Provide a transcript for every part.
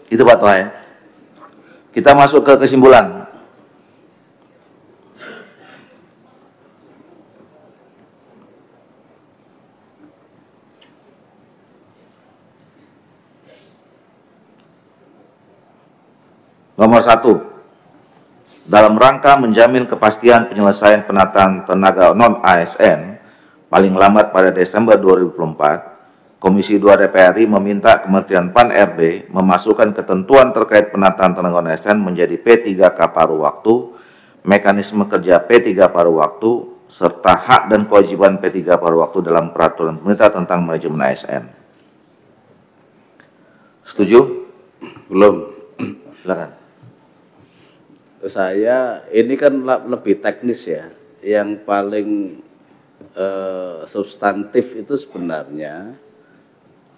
Itu Pak Toha ya. Kita masuk ke kesimpulan. Nomor 1, dalam rangka menjamin kepastian penyelesaian penataan tenaga non-ASN paling lambat pada Desember 2024, Komisi 2 DPR RI meminta Kementerian PAN-RB memasukkan ketentuan terkait penataan tenaga non-ASN menjadi P3K paruh waktu, mekanisme kerja P3 paruh waktu, serta hak dan kewajiban P3 paruh waktu dalam peraturan pemerintah tentang manajemen ASN. Setuju? Belum. Silakan. Saya ini kan lebih teknis ya. Yang paling substantif itu sebenarnya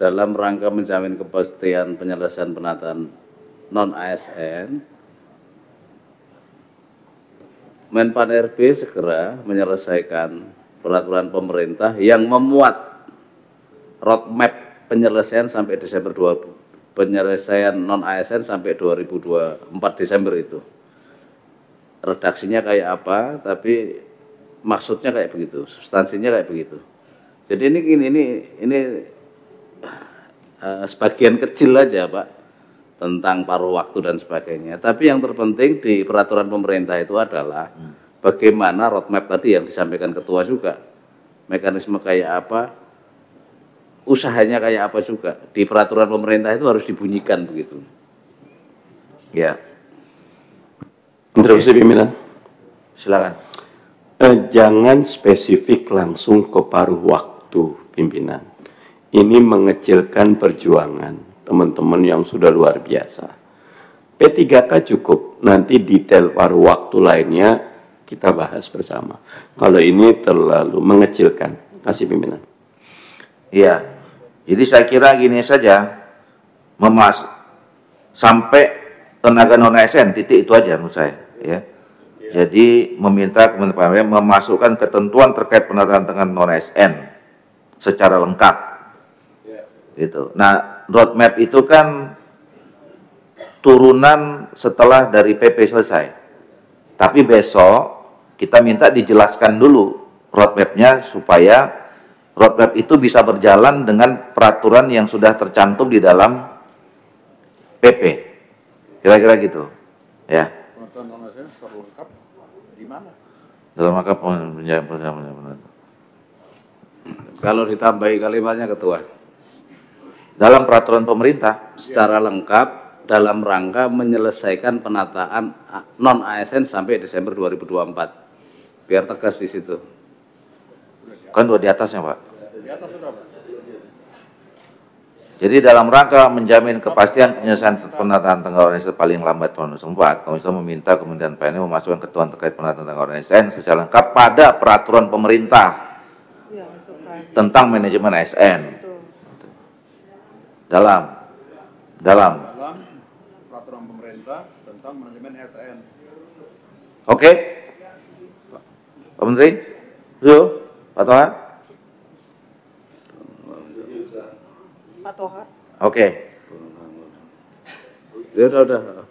dalam rangka menjamin kepastian penyelesaian penataan non-ASN, Menpan RB segera menyelesaikan peraturan pemerintah yang memuat roadmap penyelesaian sampai Desember 20, penyelesaian non-ASN sampai 2024 Desember itu. Redaksinya kayak apa, tapi maksudnya kayak begitu, substansinya kayak begitu. Jadi ini sebagian kecil aja Pak tentang paruh waktu dan sebagainya. Tapi yang terpenting di peraturan pemerintah itu adalah bagaimana roadmap tadi yang disampaikan ketua juga, mekanisme kayak apa, usahanya kayak apa juga di peraturan pemerintah itu harus dibunyikan begitu. Ya. Interupsi pimpinan. Silakan. Jangan spesifik langsung ke paruh waktu pimpinan. Ini mengecilkan perjuangan teman-teman yang sudah luar biasa. P3K cukup, nanti detail paruh waktu lainnya kita bahas bersama. Kalau ini terlalu mengecilkan. Kasih pimpinan. Iya. Jadi saya kira gini saja, sampai tenaga non-ASN, titik itu aja menurut saya ya. Jadi meminta Kementerian PAN memasukkan ketentuan terkait penataan tenaga non-ASN secara lengkap gitu. Nah, roadmap itu kan turunan setelah dari PP selesai, tapi besok kita minta dijelaskan dulu roadmapnya supaya roadmap itu bisa berjalan dengan peraturan yang sudah tercantum di dalam PP. Kira-kira gitu, ya. Dalam rangka penjamin. Kalau ditambahi kalimatnya ketua. Dalam peraturan pemerintah Secara lengkap dalam rangka menyelesaikan penataan non-ASN sampai Desember 2024. Biar tegas di situ. Kan dua di atasnya Pak. Jadi dalam rangka menjamin kepastian penyelesaian penataan tenaga ASN paling lambat tahun 2024, Komisi meminta Kementerian PAN memasukkan ketentuan terkait penataan tenaga ASN secara lengkap pada peraturan pemerintah tentang manajemen ASN. Dalam peraturan pemerintah tentang manajemen ASN. Oke, Pak Menteri, Pak Toha. Pak Toha. Oke. Ya udah.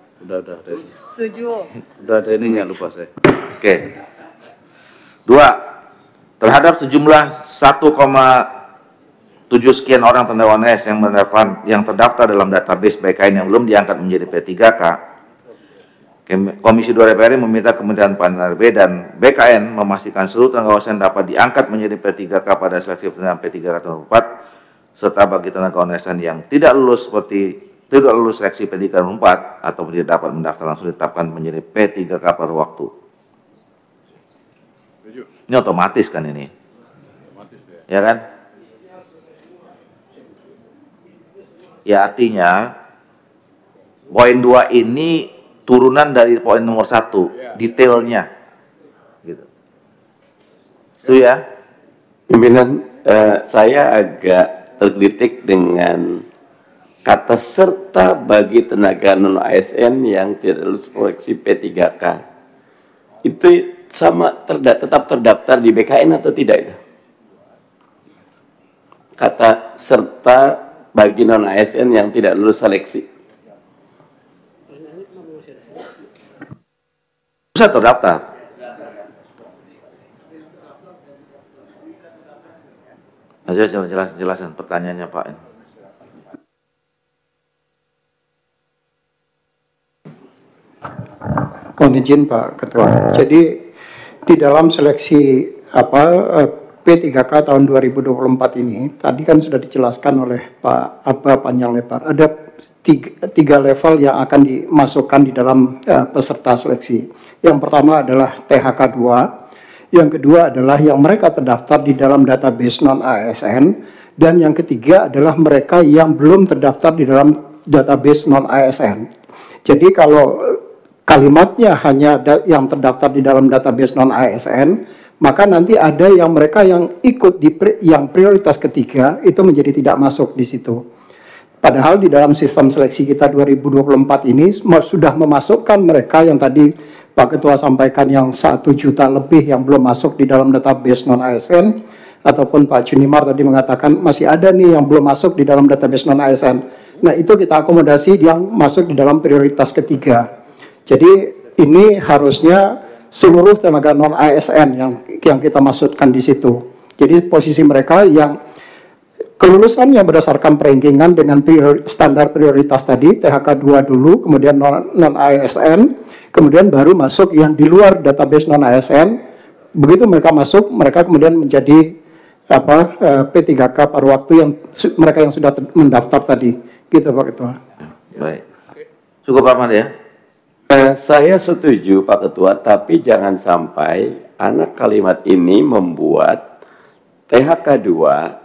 Setuju. Udah ada ininya, lupa saya. Oke. 2. Terhadap sejumlah 1,7 sekian orang tenaga ASN yang terdaftar dalam database BKN yang belum diangkat menjadi P3K, Komisi 2 DPR RI meminta Kementerian PAN-RB dan BKN memastikan seluruh tenaga ASN dapat diangkat menjadi P3K pada seleksi penerimaan P3K tahun 2024, serta bagi tenaga ASN yang tidak lulus seleksi P3K tahun 2024 atau tidak dapat mendaftar langsung ditetapkan menjadi P3K per waktu. Ini otomatis kan ini? Ya kan? Ya artinya poin 2 ini turunan dari poin nomor 1, detailnya gitu. Itu ya. Pimpinan, saya agak tergelitik dengan kata serta bagi tenaga non-ASN yang tidak lulus seleksi P3K. Itu sama tetap terdaftar di BKN atau tidak itu? Kata serta bagi non-ASN yang tidak lulus seleksi. Bisa terdaftar. Aja jelasin pertanyaannya Pak. Mohon izin Pak Ketua. Jadi di dalam seleksi P3K tahun 2024 ini tadi kan sudah dijelaskan oleh Pak Abba panjang lebar. Ada tiga level yang akan dimasukkan di dalam peserta seleksi. Yang pertama adalah THK 2, yang kedua adalah yang mereka terdaftar di dalam database non-ASN, dan yang ketiga adalah mereka yang belum terdaftar di dalam database non-ASN. Jadi kalau kalimatnya hanya yang terdaftar di dalam database non-ASN, maka nanti ada yang mereka yang ikut yang prioritas ketiga itu menjadi tidak masuk di situ. Padahal di dalam sistem seleksi kita 2024 ini sudah memasukkan mereka yang tadi Pak Ketua sampaikan yang 1 juta lebih yang belum masuk di dalam database non-ASN, ataupun Pak Junimar tadi mengatakan masih ada nih yang belum masuk di dalam database non-ASN. Nah itu kita akomodasi yang masuk di dalam prioritas ketiga. Jadi ini harusnya seluruh tenaga non-ASN yang kita masukkan di situ. Jadi posisi mereka yang kelulusannya berdasarkan perankingan dengan standar prioritas tadi, THK 2 dulu, kemudian non-ASN, kemudian baru masuk yang di luar database non-ASN. Begitu mereka masuk, mereka kemudian menjadi P3K paruh waktu yang mereka yang sudah mendaftar tadi. Gitu Pak Ketua. Baik. Cukup Pak ya? Saya setuju Pak Ketua, tapi jangan sampai anak kalimat ini membuat THK 2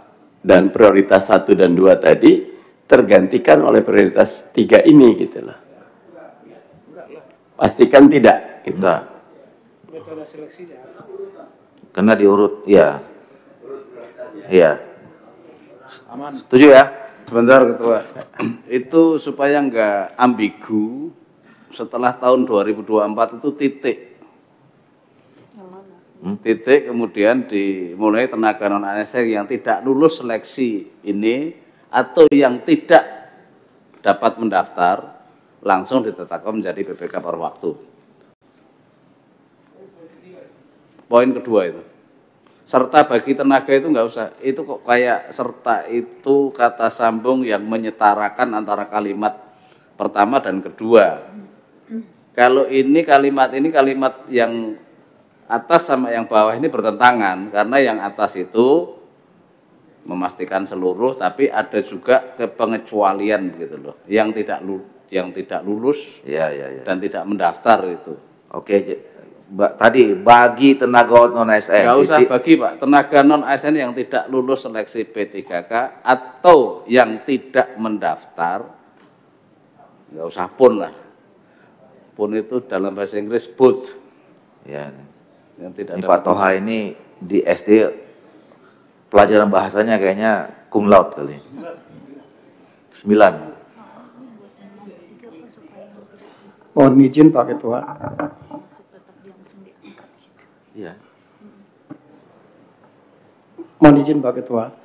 dan prioritas 1 dan 2 tadi tergantikan oleh prioritas 3 ini gitu loh. Pastikan tidak. Gitu. Karena diurut, ya. Iya. Aman. Setuju ya? Sebentar Ketua, itu supaya nggak ambigu, setelah tahun 2024 itu titik. Titik kemudian dimulai tenaga non-ASN yang tidak lulus seleksi ini atau yang tidak dapat mendaftar langsung ditetapkan menjadi PPK paruh waktu. Poin kedua itu. Serta bagi tenaga itu nggak usah, itu kok kayak serta itu kata sambung yang menyetarakan antara kalimat pertama dan kedua. Kalau ini kalimat yang atas sama yang bawah ini bertentangan, karena yang atas itu memastikan seluruh, tapi ada juga kepengecualian begitu loh, yang tidak lulus Ya. dan tidak mendaftar itu. Oke. Tadi bagi tenaga non-ASN. Nggak usah bagi Pak, tenaga non-ASN yang tidak lulus seleksi P3K atau yang tidak mendaftar, nggak usah pun lah. Pun itu dalam bahasa Inggris both. Ya. Yang tidak Ini Pak Toha ini di SD pelajaran bahasanya kayaknya cum laude kali. 9. Mohon izin Pak Ketua. Iya. Mohon izin Pak Ketua.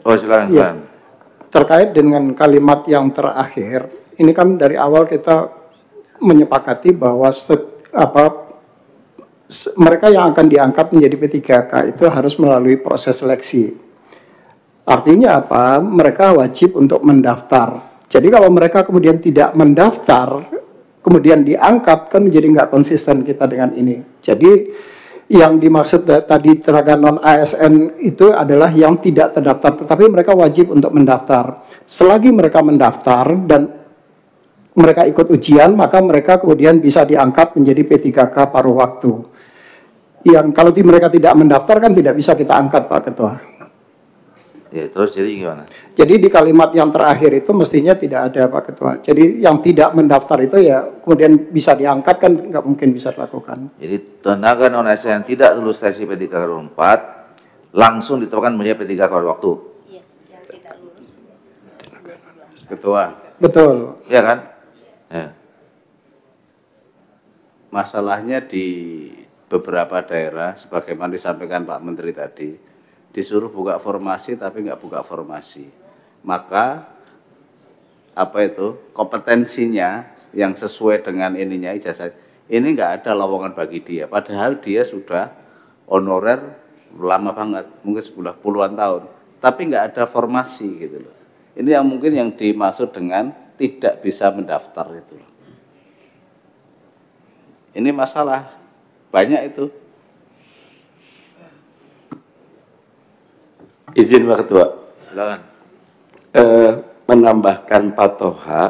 Oh silakan. Ya, terkait dengan kalimat yang terakhir, ini kan dari awal kita menyepakati bahwa mereka yang akan diangkat menjadi P3K itu harus melalui proses seleksi. Artinya apa? Mereka wajib untuk mendaftar. Jadi kalau mereka kemudian tidak mendaftar, kemudian diangkat, kan menjadi nggak konsisten kita dengan ini. Jadi yang dimaksud tadi tenaga non-ASN itu adalah yang tidak terdaftar, tetapi mereka wajib untuk mendaftar. Selagi mereka mendaftar dan mereka ikut ujian, maka mereka kemudian bisa diangkat menjadi P3K paruh waktu. Yang kalau mereka tidak mendaftar kan tidak bisa kita angkat Pak Ketua. Ya, terus jadi gimana? Jadi di kalimat yang terakhir itu mestinya tidak ada Pak Ketua. Jadi yang tidak mendaftar itu ya kemudian bisa diangkat kan nggak mungkin bisa dilakukan. Jadi tenaga non-ASN yang tidak lulus seleksi P3K 4 langsung ditetapkan menjadi P3K paruh waktu. Iya, yang tidak lulus. Ketua, Betul. Iya kan? Ya. masalahnya di beberapa daerah, sebagaimana disampaikan Pak Menteri tadi, disuruh buka formasi tapi nggak buka formasi. Maka kompetensinya yang sesuai dengan ijazah Ini nggak ada lowongan bagi dia, padahal dia sudah honorer lama banget, mungkin sebulan puluhan tahun, tapi nggak ada formasi gitu loh. Ini yang mungkin yang dimaksud dengan tidak bisa mendaftar gitu loh. Ini masalah banyak itu. Izin Pak Ketua. Silakan. Menambahkan Pak Toha,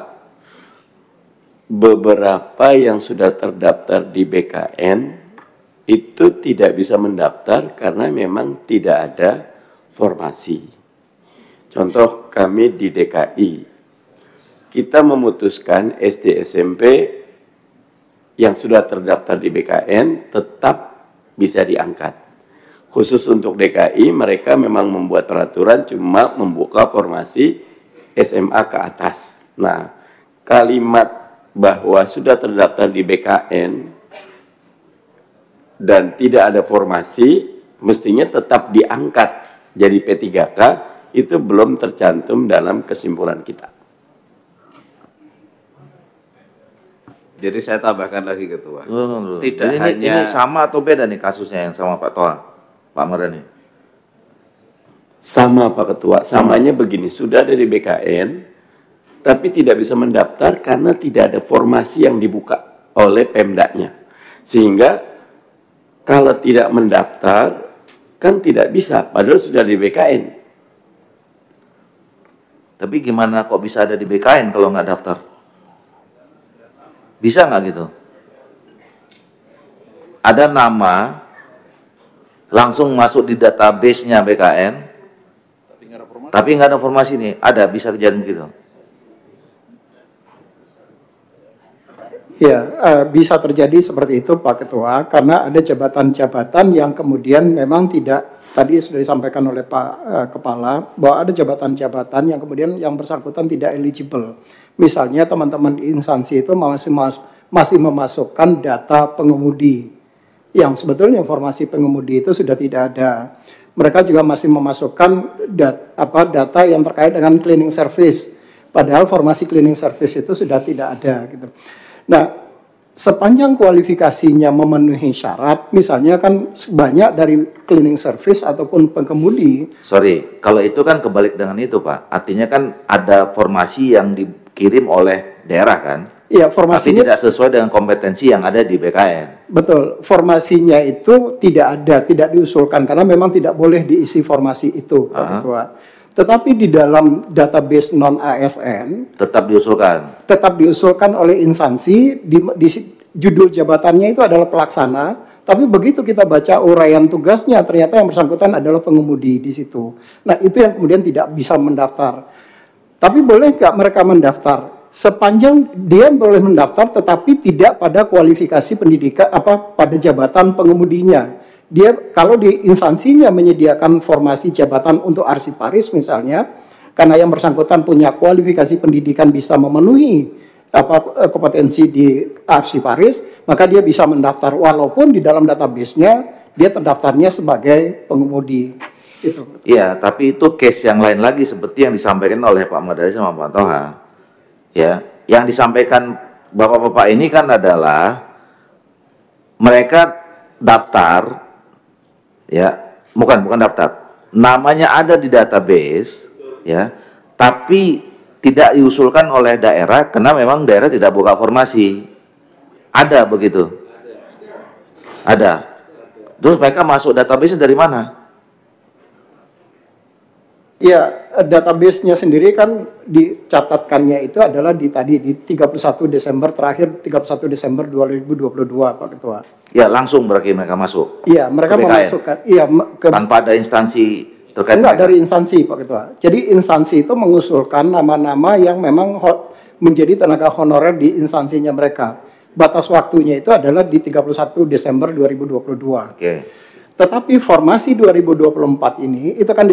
beberapa yang sudah terdaftar di BKN itu tidak bisa mendaftar karena memang tidak ada formasi. Contoh kami di DKI, kita memutuskan SD SMP yang sudah terdaftar di BKN tetap bisa diangkat. Khusus untuk DKI, mereka memang membuat peraturan cuma membuka formasi SMA ke atas. Nah, kalimat bahwa sudah terdaftar di BKN dan tidak ada formasi, mestinya tetap diangkat jadi P3K, itu belum tercantum dalam kesimpulan kita. Jadi saya tambahkan lagi Ketua. Tidak Jadi hanya ini sama atau beda nih kasusnya yang sama Pak Toha, Pak Mardhani? Sama Pak Ketua, samanya begini, sudah dari BKN, tapi tidak bisa mendaftar karena tidak ada formasi yang dibuka oleh Pemdanya. Sehingga kalau tidak mendaftar, kan tidak bisa, padahal sudah di BKN. Tapi gimana kok bisa ada di BKN kalau nggak daftar? Bisa nggak gitu? Ada nama, langsung masuk di database-nya BKN, tapi nggak ada formasi nih. Ada, bisa kejadian begitu? Ya, bisa terjadi seperti itu Pak Ketua, karena ada jabatan-jabatan yang kemudian memang tidak, tadi sudah disampaikan oleh Pak Kepala, bahwa ada jabatan-jabatan yang kemudian yang bersangkutan tidak eligible. Misalnya teman-teman di instansi itu masih memasukkan data pengemudi, yang sebetulnya informasi pengemudi itu sudah tidak ada. Mereka juga masih memasukkan data yang terkait dengan cleaning service, padahal formasi cleaning service itu sudah tidak ada gitu. Nah, sepanjang kualifikasinya memenuhi syarat, misalnya kan banyak dari cleaning service ataupun pengemudi. Sorry, kalau itu kan kebalik dengan itu Pak. Artinya kan ada formasi yang dikirim oleh daerah kan? Iya, formasinya tapi tidak sesuai dengan kompetensi yang ada di BKN. Betul, formasinya itu tidak ada, tidak diusulkan karena memang tidak boleh diisi formasi itu, Pak Ketua. Tetapi di dalam database non-ASN Tetap diusulkan oleh instansi, di judul jabatannya itu adalah pelaksana, tapi begitu kita baca uraian tugasnya, ternyata yang bersangkutan adalah pengemudi di situ. Nah, itu yang kemudian tidak bisa mendaftar. Tapi boleh nggak mereka mendaftar? Sepanjang dia boleh mendaftar, tetapi tidak pada kualifikasi pendidikan, pada jabatan pengemudinya. Dia kalau di instansinya menyediakan formasi jabatan untuk arsiparis misalnya, karena yang bersangkutan punya kualifikasi pendidikan bisa memenuhi kompetensi di arsiparis, maka dia bisa mendaftar walaupun di dalam database-nya dia terdaftarnya sebagai pengemudi. Iya, tapi itu case yang lain lagi seperti yang disampaikan oleh Pak Mardhani sama Pak Toha. Ya, yang disampaikan Bapak-bapak ini kan adalah mereka daftar. Ya, bukan daftar. Namanya ada di database, ya, tapi tidak diusulkan oleh daerah karena memang daerah tidak buka formasi. Ada begitu? Ada. Terus mereka masuk database dari mana? Ya, database-nya sendiri kan dicatatkannya itu adalah di 31 Desember terakhir 31 Desember 2022 Pak Ketua. Ya, langsung berarti mereka masuk. Iya, mereka memasukkan. Iya, tanpa ada instansi terkait. Enggak, dari instansi Pak Ketua. Jadi instansi itu mengusulkan nama-nama yang memang menjadi tenaga honorer di instansinya mereka. Batas waktunya itu adalah di 31 Desember 2022. Oke. Tetapi formasi 2024 ini itu kan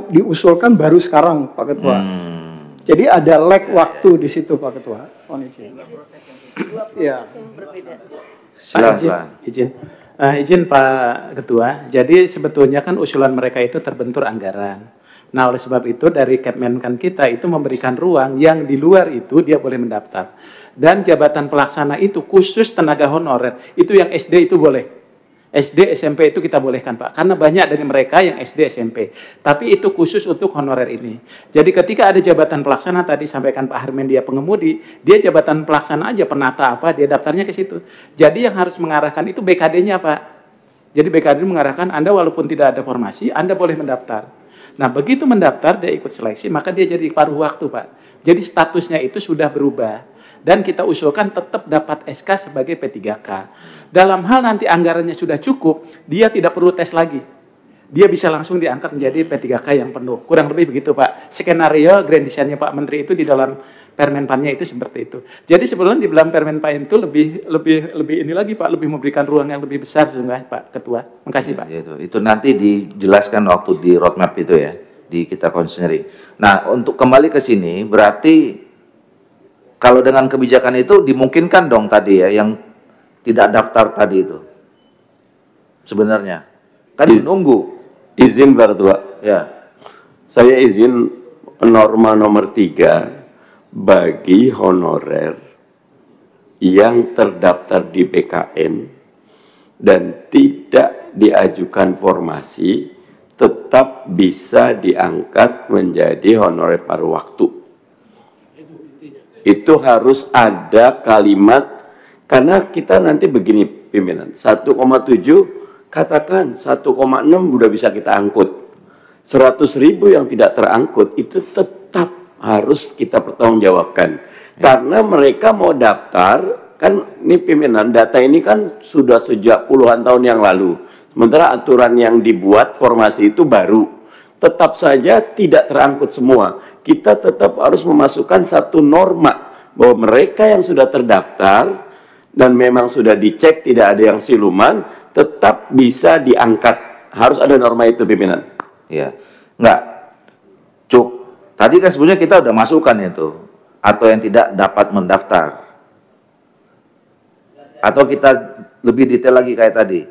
diusulkan baru sekarang Pak Ketua. Jadi ada lag waktu di situ Pak Ketua. Ya. Silakan. Izin Pak Ketua. Jadi sebetulnya kan usulan mereka itu terbentur anggaran. Nah, oleh sebab itu dari Kepmenkan kita itu memberikan ruang yang di luar itu dia boleh mendaftar. Dan jabatan pelaksana itu khusus tenaga honorer, itu yang SD itu boleh. SD, SMP itu kita bolehkan Pak, karena banyak dari mereka yang SD, SMP. Tapi itu khusus untuk honorer ini. Jadi ketika ada jabatan pelaksana tadi sampaikan Pak Harmen dia pengemudi, dia jabatan pelaksana aja penata apa, dia daftarnya ke situ. Jadi yang harus mengarahkan itu BKD-nya Pak. Jadi BKD mengarahkan Anda walaupun tidak ada formasi, Anda boleh mendaftar. Nah begitu mendaftar dia ikut seleksi, maka dia jadi paruh waktu Pak. Jadi statusnya itu sudah berubah. Dan kita usulkan tetap dapat SK sebagai P3K. Dalam hal nanti anggarannya sudah cukup, dia tidak perlu tes lagi. Dia bisa langsung diangkat menjadi P3K yang penuh. Kurang lebih begitu Pak. Skenario grand design-nya Pak Menteri itu di dalam Permenpannya itu seperti itu. Jadi sebelumnya di dalam Permenpan itu lebih ini lagi Pak, lebih memberikan ruang yang lebih besar sesungguhnya Pak Ketua. Makasih Pak. Ya, itu nanti dijelaskan waktu di roadmap itu ya, di kita konsenering. Nah, untuk kembali ke sini berarti kalau dengan kebijakan itu dimungkinkan dong tadi ya, yang tidak daftar tadi itu. Sebenarnya. Kan menunggu. Izin Pak Ketua. Ya. Saya izin norma nomor 3 bagi honorer yang terdaftar di BKN dan tidak diajukan formasi tetap bisa diangkat menjadi honorer paruh waktu. Itu harus ada kalimat, karena kita nanti begini pimpinan, 1,7 katakan 1,6 udah bisa kita angkut. 100.000 yang tidak terangkut itu tetap harus kita pertanggungjawabkan. Karena mereka mau daftar, kan ini pimpinan, data ini kan sudah sejak puluhan tahun yang lalu. Sementara aturan yang dibuat formasi itu baru. Tetap saja tidak terangkut semua. Kita tetap harus memasukkan satu norma bahwa mereka yang sudah terdaftar dan memang sudah dicek tidak ada yang siluman tetap bisa diangkat. Harus ada norma itu pimpinan. Ya, enggak. Cuk, tadi kan sebenarnya kita udah masukkan itu, atau yang tidak dapat mendaftar. Atau kita lebih detail lagi kayak tadi.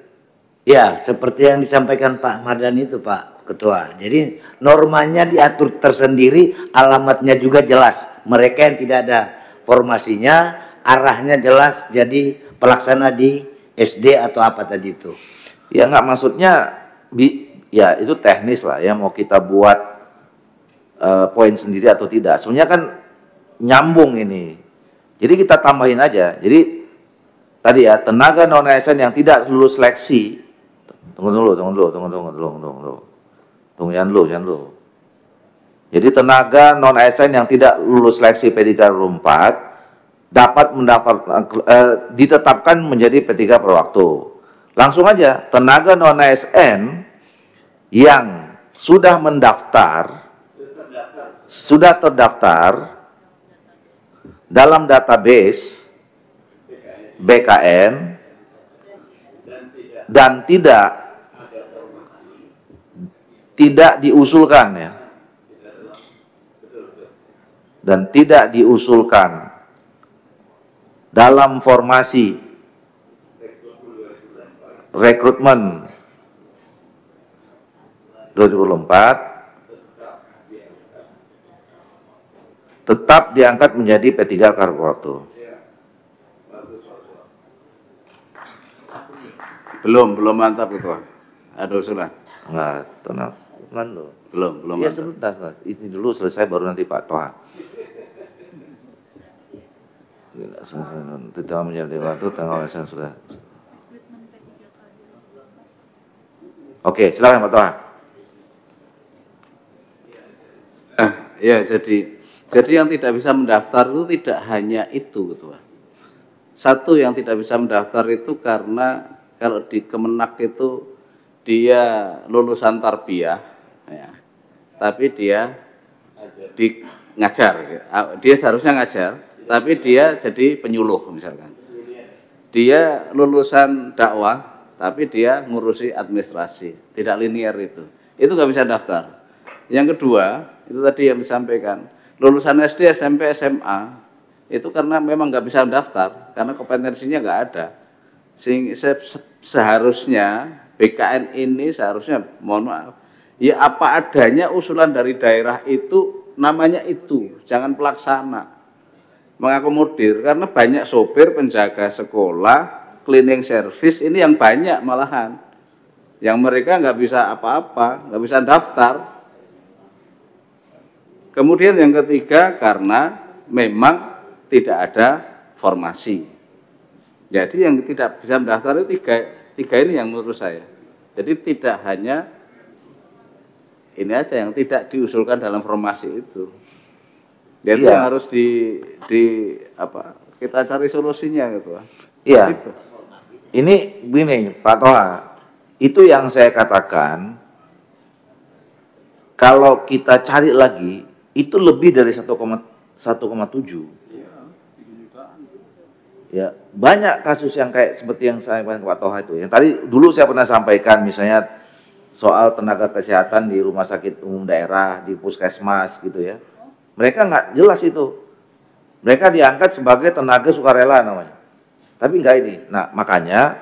Ya, seperti yang disampaikan Pak Mardhani itu Pak Ketua. Jadi normanya diatur tersendiri, alamatnya juga jelas. Mereka yang tidak ada formasinya, arahnya jelas, jadi pelaksana di SD atau apa tadi itu. Ya enggak, maksudnya ya itu teknis lah ya, mau kita buat poin sendiri atau tidak. Sebenarnya kan nyambung ini. Jadi kita tambahin aja. Jadi tadi ya, tenaga non ASN yang tidak lulus seleksi. Tunggu dulu. Jangan dulu. Jadi tenaga non ASN yang tidak lulus seleksi P3K 4 dapat ditetapkan menjadi P3K per waktu. Langsung aja, tenaga non ASN yang sudah terdaftar dalam database BKN dan tidak diusulkan ya, dan tidak diusulkan dalam formasi rekrutmen 2024 tetap diangkat menjadi P3K per waktu. Belum mantap Ketua. Ada usulan? Enggak, tenang dulu. Belum Ya mantap. sebentar, ini dulu selesai baru nanti Pak Toha. Tidak menjadi waktu tanggal sudah. Oke, silakan Pak Toha. Ya, jadi yang tidak bisa mendaftar itu tidak hanya itu, Ketua. Satu yang tidak bisa mendaftar itu karena kalau di Kemenak itu dia lulusan tarbiyah, ya, tapi dia ngajar, dia seharusnya ngajar, tapi dia jadi penyuluh misalkan. Dia lulusan dakwah, tapi dia ngurusi administrasi, tidak linear itu nggak bisa daftar. Yang kedua, itu tadi yang disampaikan, lulusan SD, SMP, SMA, itu karena memang nggak bisa mendaftar, karena kompetensinya nggak ada. Seharusnya BKN ini seharusnya, mohon maaf, Ya apa adanya usulan dari daerah itu namanya itu, jangan pelaksana. Mengakomodir, karena banyak sopir, penjaga sekolah, cleaning service ini yang banyak malahan. Yang mereka nggak bisa apa-apa, nggak bisa daftar. Kemudian yang ketiga, karena memang tidak ada formasi. Jadi yang tidak bisa mendaftar itu tiga ini yang menurut saya. Jadi tidak hanya ini aja yang tidak diusulkan dalam formasi itu. Jadi yang harus apa kita cari solusinya gitu. Iya. Gitu. Ini begini Pak Toha, itu yang saya katakan, kalau kita cari lagi itu lebih dari 1,7. Ya, banyak kasus yang kayak seperti yang saya sampaikan ke Pak Toha itu. Yang tadi dulu saya pernah sampaikan, misalnya soal tenaga kesehatan di rumah sakit umum daerah, di puskesmas gitu ya. Mereka nggak jelas itu. Mereka diangkat sebagai tenaga sukarela namanya. Tapi nggak ini. Nah, makanya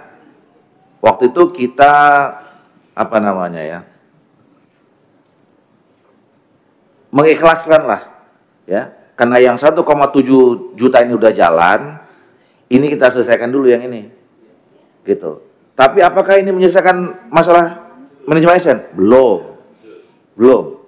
waktu itu kita apa namanya ya, mengikhlaskan lah ya. Karena yang 1,7 juta ini udah jalan, ini kita selesaikan dulu yang ini. Gitu. Tapi apakah ini menyelesaikan masalah manajemen ASN? Belum.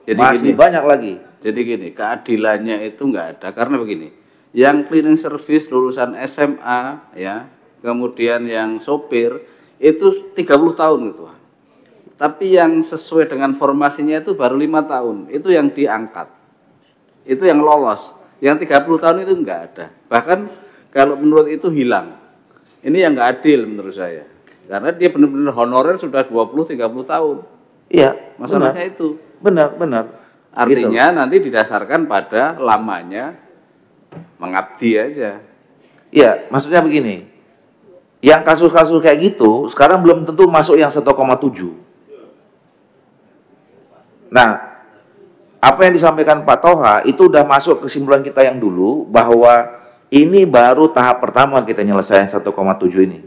Jadi masih gini, banyak lagi. Jadi gini, keadilannya itu nggak ada karena begini. Yang cleaning service lulusan SMA ya, kemudian yang sopir itu 30 tahun gitu. Tapi yang sesuai dengan formasinya itu baru 5 tahun. Itu yang diangkat. Itu yang lolos. Yang 30 tahun itu nggak ada. Bahkan kalau menurut itu hilang. Ini yang nggak adil menurut saya. Karena dia benar-benar honorer sudah 20-30 tahun. Iya, masalahnya benar. itu. Benar. Artinya gitu. nanti didasarkan pada lamanya mengabdi aja. Iya, maksudnya begini. Yang kasus-kasus kayak gitu sekarang belum tentu masuk yang 1,7. Nah, apa yang disampaikan Pak Toha itu udah masuk kesimpulan kita yang dulu bahwa ini baru tahap pertama kita nyelesain 1,7 ini.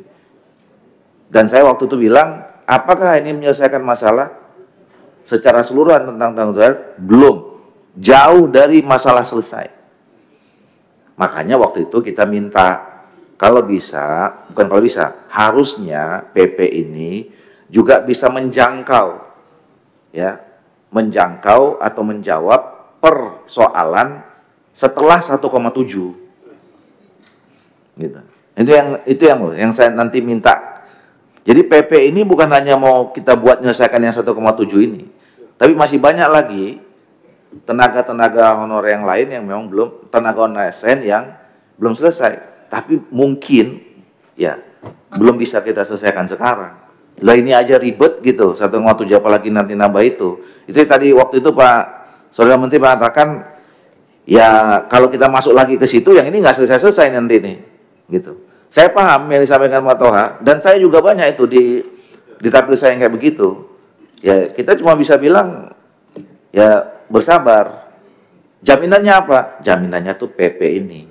Dan saya waktu itu bilang, apakah ini menyelesaikan masalah secara keseluruhan tentang tanggung jawab? Belum. Jauh dari masalah selesai. Makanya waktu itu kita minta, kalau bisa, bukan kalau bisa, harusnya PP ini juga bisa menjangkau, ya, menjangkau atau menjawab persoalan setelah 1,7. Gitu. Itu yang saya nanti minta. Jadi PP ini bukan hanya mau kita buat menyelesaikan yang 1,7 ini, tapi masih banyak lagi tenaga-tenaga honorer yang lain yang memang belum, tenaga honorer ASN yang belum selesai, tapi mungkin ya belum bisa kita selesaikan sekarang. Lah ini aja ribet gitu, 1,7 apalagi nanti nambah itu. Itu tadi waktu itu Pak Saudara Menteri mengatakan, ya kalau kita masuk lagi ke situ yang ini nggak selesai-selesai nanti nih, gitu. Saya paham yang disampaikan Pak Toha, dan saya juga banyak itu di tapil saya yang kayak begitu. Ya kita cuma bisa bilang, ya bersabar. Jaminannya apa? Jaminannya tuh PP ini.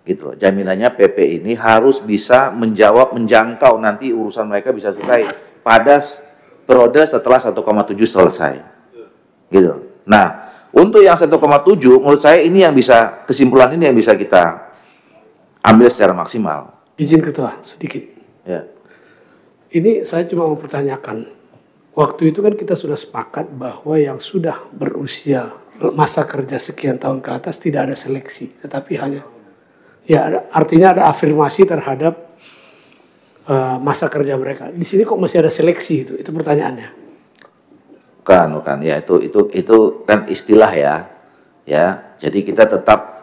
Gitu. Jaminannya PP ini harus bisa menjawab, menjangkau nanti urusan mereka bisa selesai pada periode setelah 1,7 selesai. Gitu. Nah, untuk yang 1,7 menurut saya ini yang bisa, kesimpulan ini yang bisa kita ambil secara maksimal. Izin Ketua, sedikit. Ya. Ini saya cuma mau pertanyakan. Waktu itu kan kita sudah sepakat bahwa yang sudah berusia masa kerja sekian tahun ke atas tidak ada seleksi, tetapi hanya artinya ada afirmasi terhadap masa kerja mereka. Di sini kok masih ada seleksi itu pertanyaannya. Bukan. Ya itu kan istilah ya. Ya, jadi kita tetap.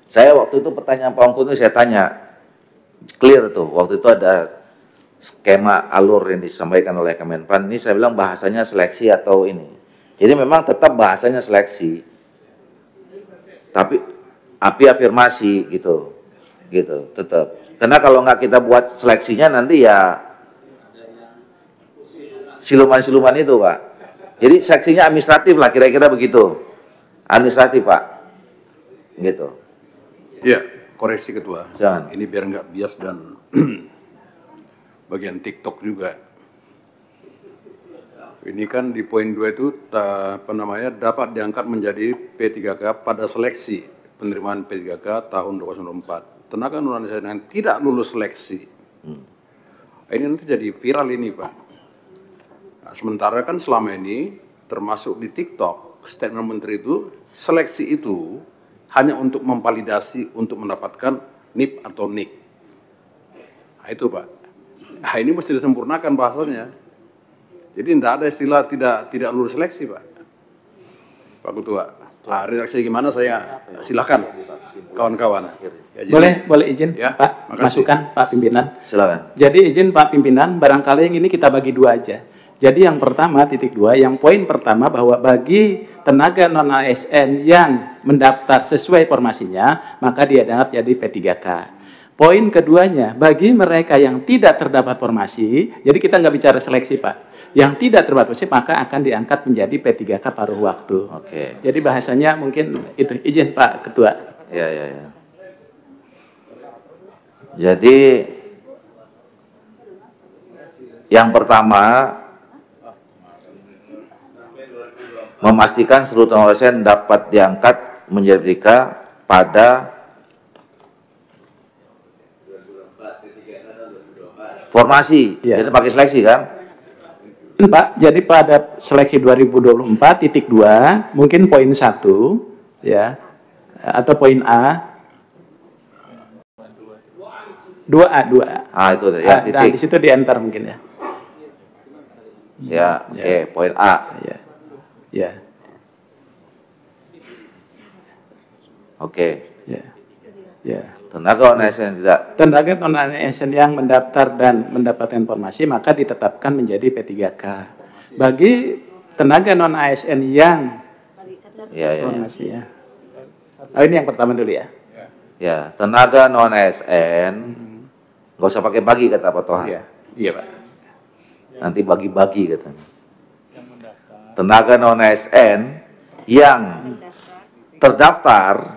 Saya waktu itu pertanyaan Pak Ongko itu saya tanya, clear tuh, waktu itu ada skema alur yang disampaikan oleh Kemenpan, ini saya bilang bahasanya seleksi atau ini. Jadi memang tetap bahasanya seleksi, tapi afirmasi gitu, tetap. Karena kalau nggak kita buat seleksinya nanti ya siluman-siluman itu Pak. Jadi seleksinya administratif lah, kira-kira begitu, administratif Pak, gitu. Ya, koreksi Ketua. Jangan. Ini biar nggak bias dan bagian TikTok juga. Ini kan di poin 2 itu dapat diangkat menjadi P3K pada seleksi penerimaan P3K tahun 2024. Tenaga non ASN yang tidak lulus seleksi. Ini nanti jadi viral ini, Pak. Nah, sementara kan selama ini termasuk di TikTok statement menteri itu seleksi itu hanya untuk memvalidasi untuk mendapatkan NIP atau NIK. Nah, itu, Pak. Nah, ini mesti disempurnakan bahasanya. Jadi tidak ada istilah tidak lulus seleksi, Pak. Pak Ketua. Nah, reaksi gimana saya silakan kawan-kawan. Ya, jadi, Boleh izin ya, Pak, makasih. masukan Pak Pimpinan. Silakan. Jadi izin Pak Pimpinan, barangkali yang ini kita bagi dua aja. Jadi yang pertama, titik 2, yang poin pertama bahwa bagi tenaga non-ASN yang mendaftar sesuai formasinya, maka dia diangkat jadi P3K. Poin keduanya, bagi mereka yang tidak terdapat formasi, jadi kita nggak bicara seleksi, Pak. Yang tidak terdapat formasi, maka akan diangkat menjadi P3K paruh waktu. Oke. Jadi bahasanya mungkin itu. Izin Pak Ketua. Ya. Jadi yang pertama, memastikan seluruh tenaga ASN dapat diangkat menjadi P3K pada formasi. Ya. Jadi pakai seleksi kan? Pak, jadi pada seleksi 2024 titik 2, mungkin poin 1, ya, atau poin A, 2A. Ah, itu ya, Nah, titik. di situ di enter mungkin ya. Ya, oke, poin A. Ya. Oke. Ya. Tenaga non-ASN tidak. Tenaga non-ASN yang mendaftar dan mendapatkan informasi maka ditetapkan menjadi P3K. Bagi tenaga non-ASN yang Ya. informasi ya. Oh, ini yang pertama dulu ya. Ya, tenaga non-ASN nggak usah pakai bagi kata Pak Toha. Iya, Pak. Nanti bagi-bagi katanya. Tenaga non-ASN yang terdaftar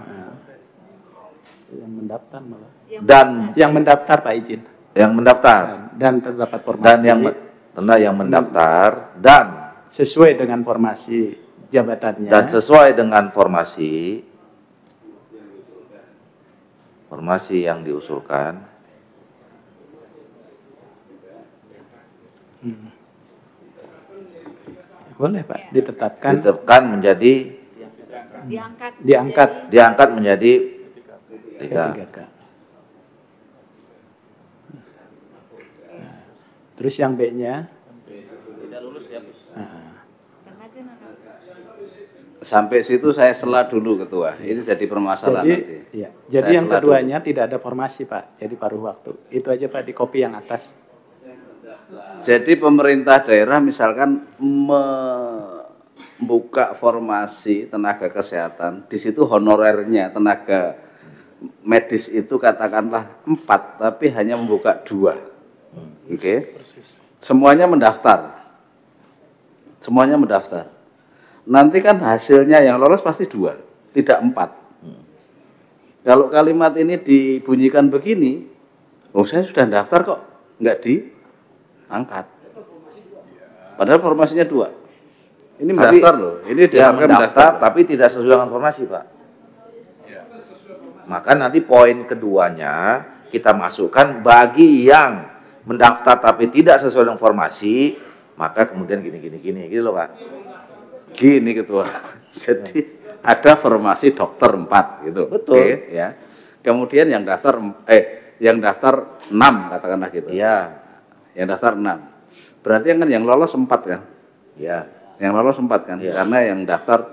Yang mendaftar malah. dan Yang mendaftar Pak izin. yang mendaftar Dan terdapat formasi. dan yang mendaftar dan sesuai dengan formasi jabatannya. sesuai dengan formasi yang diusulkan Boleh Pak, ditetapkan menjadi diangkat menjadi P3K. P3K. Terus yang B-nya Sampai situ saya sela dulu Ketua. Ini jadi permasalahan nanti. Iya. Jadi Saya yang sela keduanya tidak ada formasi Pak, jadi paruh waktu. Itu aja Pak di copy yang atas. Jadi pemerintah daerah misalkan membuka formasi tenaga kesehatan, di situ honorernya tenaga medis itu katakanlah 4, tapi hanya membuka 2. Oke. Semuanya mendaftar. Nanti kan hasilnya yang lolos pasti 2, tidak 4. Kalau kalimat ini dibunyikan begini, oh saya sudah daftar kok, nggak diangkat. Padahal formasinya 2. Ini mendaftar loh. Ini Dia mendaftar tapi tidak sesuai dengan formasi, Pak. Maka nanti poin keduanya kita masukkan bagi yang mendaftar tapi tidak sesuai dengan formasi, maka kemudian gini gitu loh, Pak. Gini Ketua. Jadi ada formasi dokter 4 gitu. Betul. Oke, ya. Kemudian yang daftar 6 katakanlah gitu. Iya. Yang daftar 6. Berarti kan yang lolos 4 kan? Iya. Yang lolos 4 kan? Iya. Karena yang daftar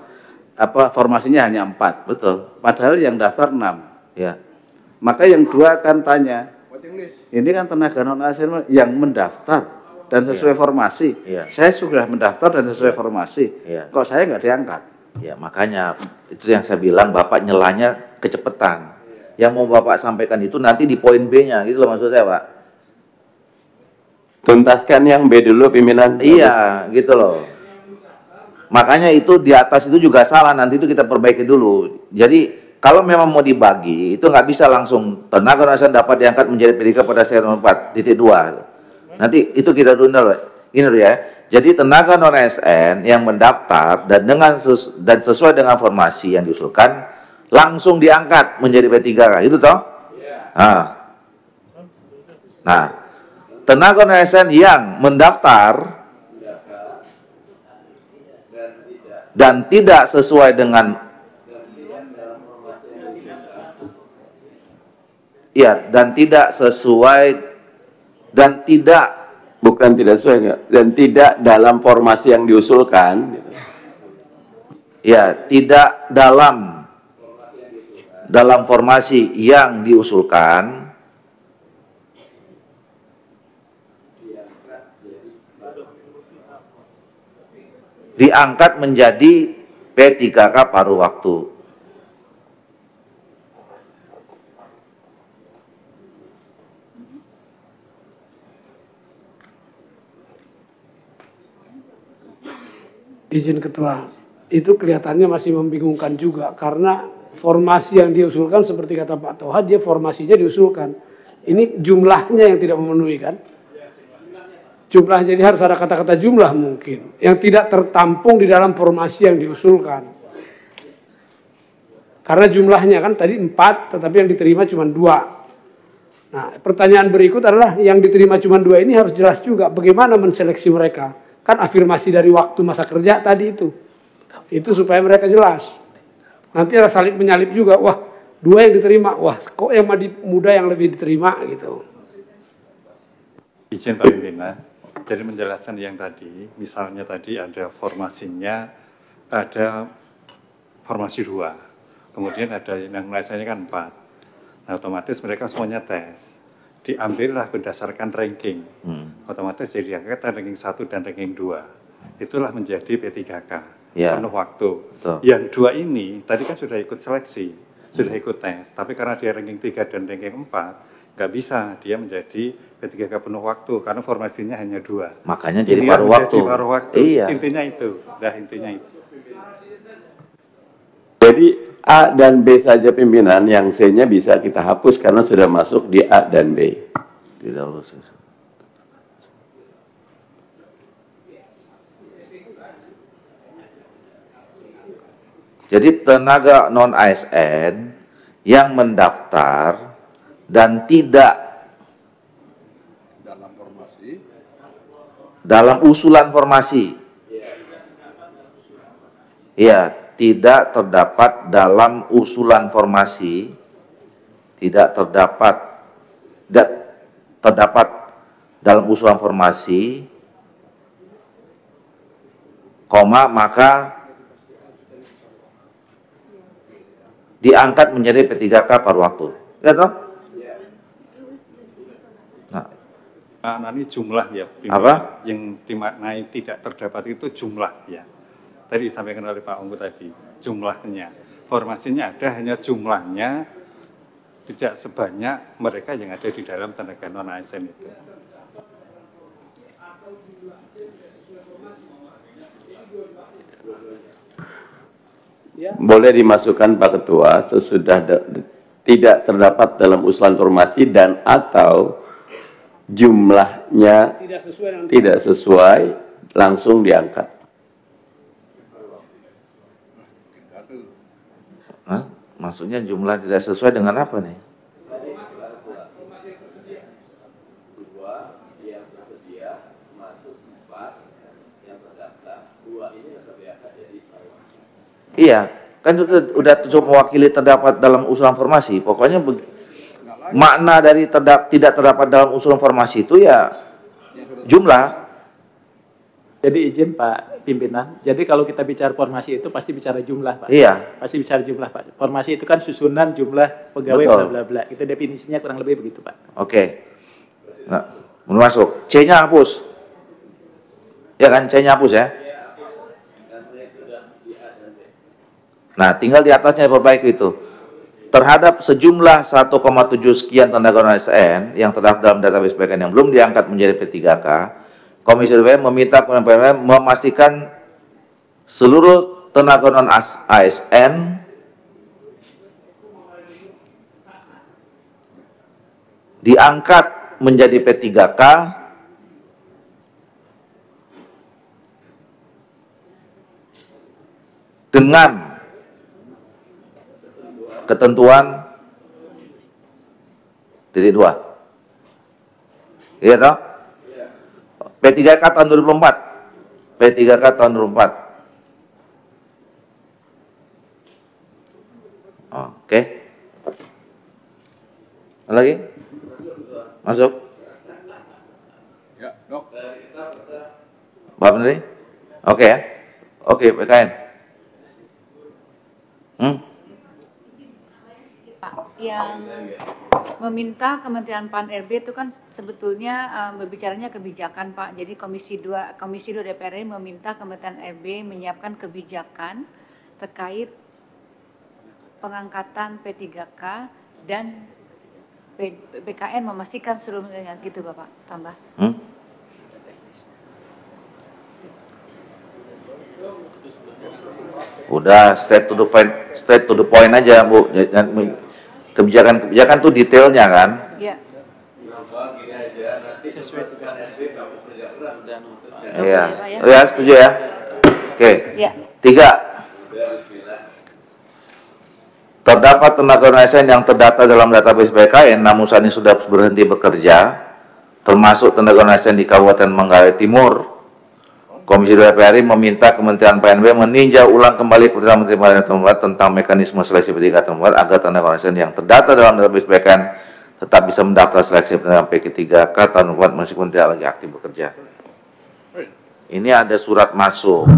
formasinya hanya 4. Betul. Padahal yang daftar 6. Ya. Maka yang 2 akan tanya, ini kan tenaga non-ASN yang mendaftar dan sesuai formasi. Iya. Saya sudah mendaftar dan sesuai formasi. Iya. Kok saya nggak diangkat? Ya, makanya itu yang saya bilang Bapak nyelanya kecepatan. Yang mau Bapak sampaikan itu nanti di poin B-nya, gitu loh maksud saya, Pak. Tuntaskan yang B dulu pimpinan. Iya, gitu loh. Makanya itu di atas itu juga salah, nanti itu kita perbaiki dulu. Jadi kalau memang mau dibagi, itu nggak bisa langsung tenaga non-ASN dapat diangkat menjadi P3K pada serial 4.2. Nanti itu kita tunda loh. Ini loh ya. Jadi tenaga non ASN yang mendaftar dan sesuai dengan formasi yang diusulkan langsung diangkat menjadi P3K, itu toh? Nah, tenaga non ASN yang mendaftar dan tidak sesuai dengan bukan tidak sesuai enggak, dan tidak dalam formasi yang diusulkan gitu. Ya, tidak dalam formasi yang diusulkan diangkat menjadi P3K paruh waktu. Izin Ketua, itu kelihatannya masih membingungkan juga karena formasi yang diusulkan seperti kata Pak Toha, dia formasinya diusulkan. Ini jumlahnya yang tidak memenuhi kan? Jumlah, jadi harus ada kata-kata jumlah mungkin yang tidak tertampung di dalam formasi yang diusulkan. Karena jumlahnya kan tadi 4, tetapi yang diterima cuma 2. Nah, pertanyaan berikut adalah yang diterima cuma 2 ini harus jelas juga bagaimana menseleksi mereka. Kan afirmasi dari waktu masa kerja tadi itu supaya mereka jelas. Nanti ada salib menyalip juga, wah 2 yang diterima, wah kok yang muda yang lebih diterima gitu. Izin Pak Pimpinan, dari menjelaskan yang tadi, misalnya tadi ada formasinya, ada formasi 2, kemudian ada yang lainnya kan 4. Nah, otomatis mereka semuanya tes. Diambillah berdasarkan ranking. Otomatis jadi diangkat ranking 1 dan ranking 2. Itulah menjadi P3K. Penuh waktu. Betul. Yang 2 ini tadi kan sudah ikut seleksi, sudah ikut tes. Tapi karena dia ranking 3 dan ranking 4, nggak bisa dia menjadi P3K penuh waktu karena formasinya hanya 2. Makanya jadi paruh waktu. Iya. Intinya itu. Intinya itu. Jadi A dan B saja pimpinan, yang C-nya bisa kita hapus karena sudah masuk di A dan B. Tidak lulus. Jadi tenaga non ASN yang mendaftar dan tidak dalam usulan formasi, ya, tidak terdapat dalam usulan formasi, tidak terdapat dalam usulan formasi, maka diangkat menjadi P3K paruh waktu. Ya toh? Nah, ini jumlah ya. Apa? Yang dimaknai tidak terdapat itu jumlah ya. Tadi disampaikan oleh Pak Ongko tadi, jumlahnya. Formasinya ada, hanya jumlahnya tidak sebanyak mereka yang ada di dalam tenaga non-ASN itu. Boleh dimasukkan Pak Ketua sesudah tidak terdapat dalam usulan formasi dan atau jumlahnya tidak sesuai langsung diangkat. Maksudnya jumlah tidak sesuai dengan apa nih? Iya, kan udah cukup mewakili terdapat dalam usulan formasi. Pokoknya makna dari tidak terdapat dalam usulan formasi itu ya jumlah. Jadi izin Pak Pimpinan, jadi kalau kita bicara formasi itu pasti bicara jumlah Pak. Iya. Pasti bicara jumlah Pak. Formasi itu kan susunan jumlah pegawai bla bla bla. Itu definisinya kurang lebih begitu Pak. Oke. Nah, masuk. C-nya hapus. Ya kan, C-nya hapus ya. Nah, tinggal di atasnya perbaiki itu. Terhadap sejumlah 1,7 sekian tenaga non-ASN yang terdaftar dalam database PKN yang belum diangkat menjadi P3K, Komisi DPR meminta Kementerian memastikan seluruh tenaga non-ASN diangkat menjadi P3K dengan ketentuan titik 2. Iya toh? P3K tahun 2004. P3K tahun 2004. Oke. Ada lagi? Masuk? Ya, Dok. Pak Menteri? Oke ya? Oke, PKN. Pak, yang meminta Kementerian Pan-RB itu kan sebetulnya berbicaranya kebijakan, Pak. Jadi Komisi 2 DPR RI meminta Kementerian RB menyiapkan kebijakan terkait pengangkatan P3K dan BKN memastikan seluruhnya gitu, Bapak. Tambah. Udah straight to the point aja, Bu. Kebijakan tuh detailnya kan? Iya. Iya. Oh ya, setuju ya? Oke. Ya. 3. Terdapat tenaga ASN yang terdata dalam database BKN namun saat ini sudah berhenti bekerja, termasuk tenaga ASN di Kabupaten Manggarai Timur. Komisi 2 DPR RI meminta Kementerian PNB meninjau ulang kembali keputusan Menteri Pembangunan Tempat tentang mekanisme seleksi P3K tempat agar tenaga ASN yang terdata dalam database BKN tetap bisa mendaftar seleksi tenaga P3K tahun 2004 meskipun tidak lagi aktif bekerja. Ini ada surat masuk.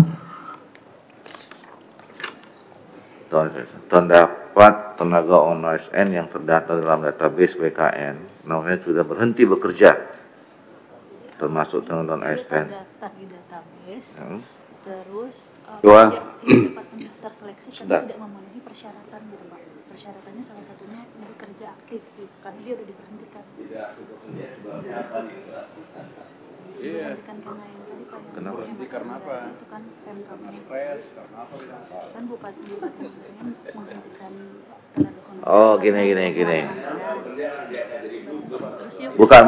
Terdapat tenaga ASN yang terdata dalam database BKN namanya sudah berhenti bekerja, termasuk tenaga ASN. Terus Dua. dapat mendaftar seleksi Sudah. karena tidak memenuhi persyaratan gitu, Pak. Persyaratannya salah satunya bekerja aktif gitu, karena dia udah diberhentikan. Diberhentikan karena yang tadi Pak. Kenapa? Berhenti karena apa? Itu kan PMK-nya. Stres, karena apa? Kan bupati menghentikan tenaga honorer. Oh, gini. Terus ya Bukan.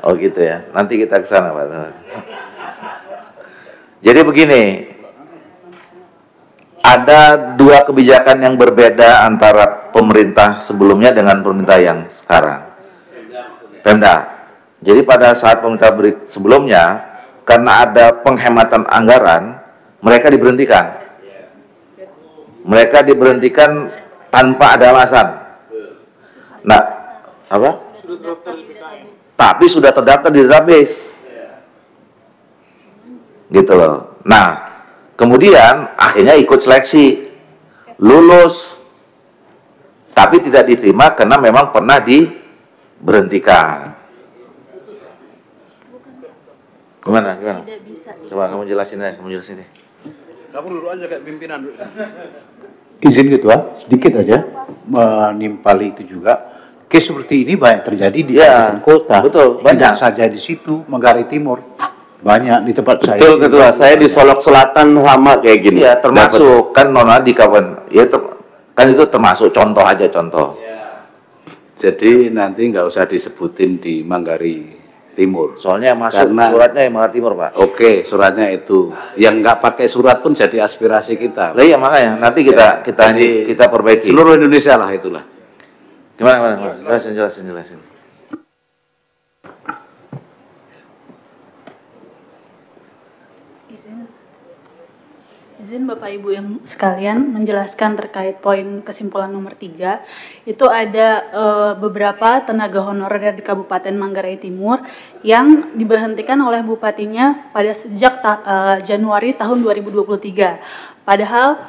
Oh gitu ya. Nanti kita ke sana, Pak. Jadi begini, ada dua kebijakan yang berbeda antara pemerintah sebelumnya dengan pemerintah yang sekarang. Pemda. Jadi pada saat pemerintah sebelumnya, karena ada penghematan anggaran, mereka diberhentikan. Mereka diberhentikan tanpa ada alasan. Nah, apa? Tapi sudah terdaftar di database. Gitu loh. Nah, kemudian akhirnya ikut seleksi, lulus, tapi tidak diterima karena memang pernah diberhentikan. Gimana? Coba kamu jelasin deh. Kamu dulu aja kayak pimpinan. Izin Ketua, sedikit aja menimpali itu juga. Case seperti ini banyak terjadi di kota. Betul, banyak. Tidak saja di situ, Manggarai Timur. Banyak di tempat saya. Betul Ketua, saya di Solok Selatan sama kayak gini. Iya, termasuk kan nona di kawan. Ya kan itu termasuk contoh aja contoh. Jadi nanti nggak usah disebutin di Manggarai Timur. Soalnya masuk suratnya yang Manggarai Timur, Pak. Oke, suratnya itu. Yang nggak pakai surat pun jadi aspirasi kita. Lah iya makanya nanti kita perbaiki. Seluruh Indonesia lah itulah. Gimana? Jelasin. Izin Bapak Ibu yang sekalian menjelaskan terkait poin kesimpulan nomor 3. Itu ada beberapa tenaga honorer di Kabupaten Manggarai Timur yang diberhentikan oleh bupatinya pada sejak Januari tahun 2023. Padahal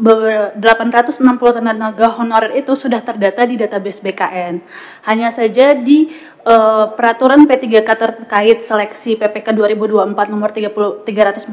860 tenaga honorer itu sudah terdata di database BKN. Hanya saja di peraturan P3K terkait seleksi PPK 2024 nomor 347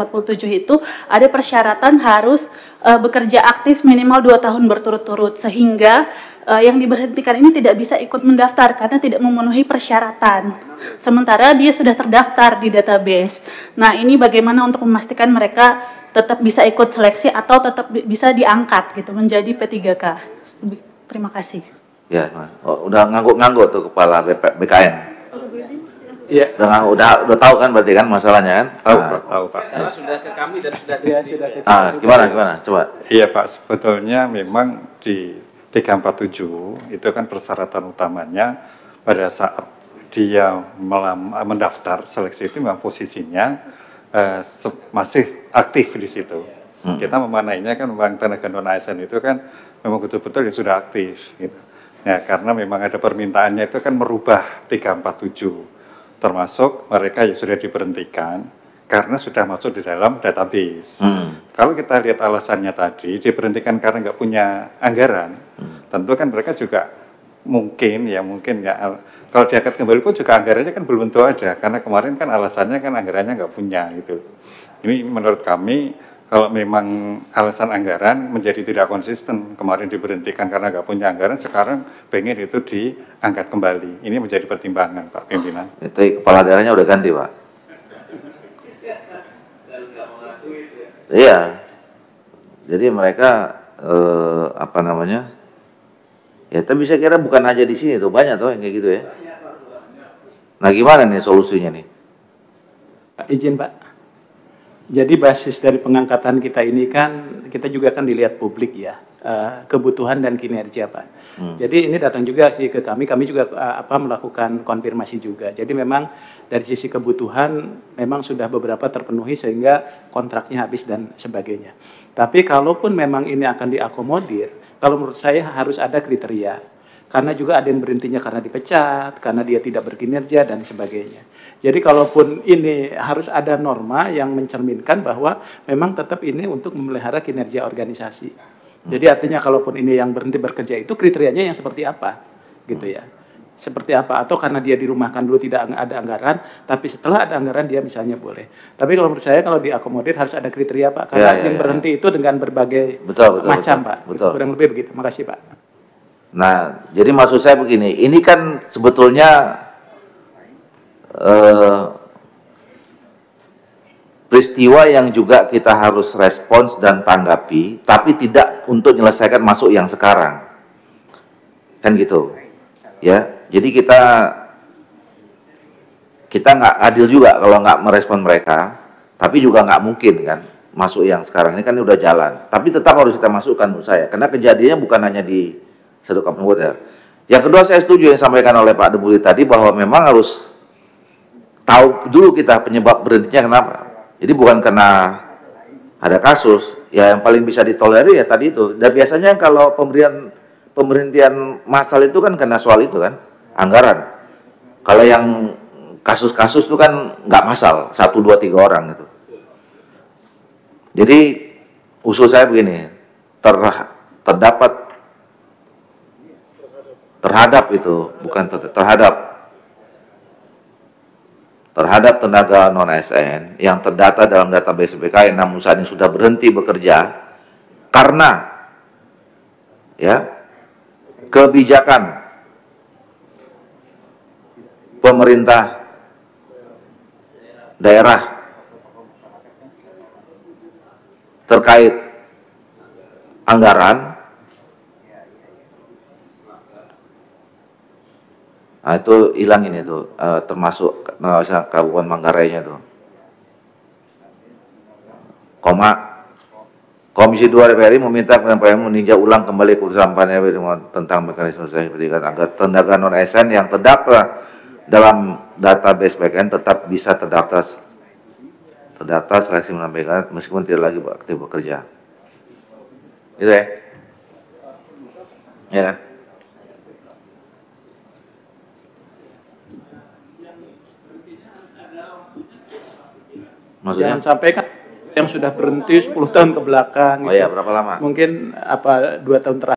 itu ada persyaratan harus bekerja aktif minimal 2 tahun berturut-turut, sehingga yang diberhentikan ini tidak bisa ikut mendaftar karena tidak memenuhi persyaratan. Sementara dia sudah terdaftar di database. Nah, ini bagaimana untuk memastikan mereka tetap bisa ikut seleksi atau tetap bisa diangkat gitu menjadi P3K. Terima kasih. Ya, udah ngangguk-ngangguk tuh kepala BKN. Iya. Dengan udah tahu kan berarti kan masalahnya kan? Tahu Pak, tahu Pak. Karena sudah ke kami dan sudah ke Gimana coba. Iya Pak, sebetulnya memang di 347 itu kan persyaratan utamanya pada saat dia mendaftar seleksi itu memang posisinya masih aktif di situ. Kita memanainya kan memang tenaga non ASN itu kan memang betul-betul yang sudah aktif gitu. Ya, karena memang ada permintaannya itu kan merubah 347, termasuk mereka yang sudah diberhentikan karena sudah masuk di dalam database. Kalau kita lihat alasannya tadi, diberhentikan karena nggak punya anggaran, tentu kan mereka juga mungkin ya kalau diangkat kembali pun juga anggarannya kan belum tentu ada, karena kemarin kan alasannya kan anggarannya nggak punya gitu. Ini menurut kami kalau memang alasan anggaran menjadi tidak konsisten, kemarin diberhentikan karena nggak punya anggaran, sekarang pengen itu diangkat kembali. Ini menjadi pertimbangan Pak Pimpinan. Itu kepala daerahnya udah ganti Pak. Iya. Jadi mereka apa namanya? Ya tapi saya kira bukan aja di sini tuh, banyak tuh yang kayak gitu ya. Nah gimana nih solusinya nih? Pak, izin Pak. Jadi basis dari pengangkatan kita ini kan kita juga kan dilihat publik ya, kebutuhan dan kinerja Pak. Jadi ini datang juga sih ke kami juga melakukan konfirmasi juga. Jadi memang dari sisi kebutuhan memang sudah beberapa terpenuhi sehingga kontraknya habis dan sebagainya. Tapi kalaupun memang ini akan diakomodir, kalau menurut saya harus ada kriteria. Karena juga ada yang berhentinya karena dipecat, karena dia tidak berkinerja dan sebagainya. Jadi kalaupun ini harus ada norma yang mencerminkan bahwa memang tetap ini untuk memelihara kinerja organisasi. Jadi artinya kalaupun ini yang berhenti bekerja itu kriterianya yang seperti apa, gitu ya. Seperti apa, atau karena dia dirumahkan dulu tidak ada anggaran, tapi setelah ada anggaran dia misalnya boleh. Tapi kalau menurut saya kalau diakomodir harus ada kriteria Pak, karena yang berhenti itu dengan berbagai macam Pak. Kurang lebih begitu. Makasih Pak. Nah, jadi maksud saya begini, ini kan sebetulnya peristiwa yang juga kita harus respons dan tanggapi, tapi tidak untuk menyelesaikan masuk yang sekarang, kan gitu, ya. Jadi kita nggak adil juga kalau nggak merespon mereka, tapi juga nggak mungkin kan masuk yang sekarang ini kan udah jalan, tapi tetap harus kita masukkan menurut saya, karena kejadiannya bukan hanya di Satu Kabupaten Water. Yang kedua saya setuju yang disampaikan oleh Pak Debuli tadi bahwa memang harus tahu dulu kita penyebab berhentinya kenapa. Jadi bukan karena ada kasus, ya yang paling bisa ditolerir ya tadi itu. Dan biasanya kalau pemberhentian massal itu kan karena soal itu kan, anggaran. Kalau yang kasus-kasus itu kan nggak massal, 1, 2, 3 orang gitu. Jadi usul saya begini, terhadap itu, bukan terhadap tenaga non-ASN yang terdata dalam database BKN namun saat ini sudah berhenti bekerja karena ya kebijakan pemerintah daerah terkait anggaran. Nah, itu hilang ini tuh, termasuk Kabupaten Manggarainya tuh. Komisi 2 DPR RI meminta PMPM meninjau ulang kembali keputusan PAN RB tentang mekanisme seleksi pendidikan agar tenaga non ASN yang terdaftar dalam database PKN tetap bisa terdaftar seleksi menampilkan meskipun tidak lagi aktif bekerja. Gitu ya? Ya kan? Maksudnya? Jangan sampai kan yang sudah berhenti 10 tahun ke belakang. Oh ya, berapa lama? Mungkin 2 tahun terakhir.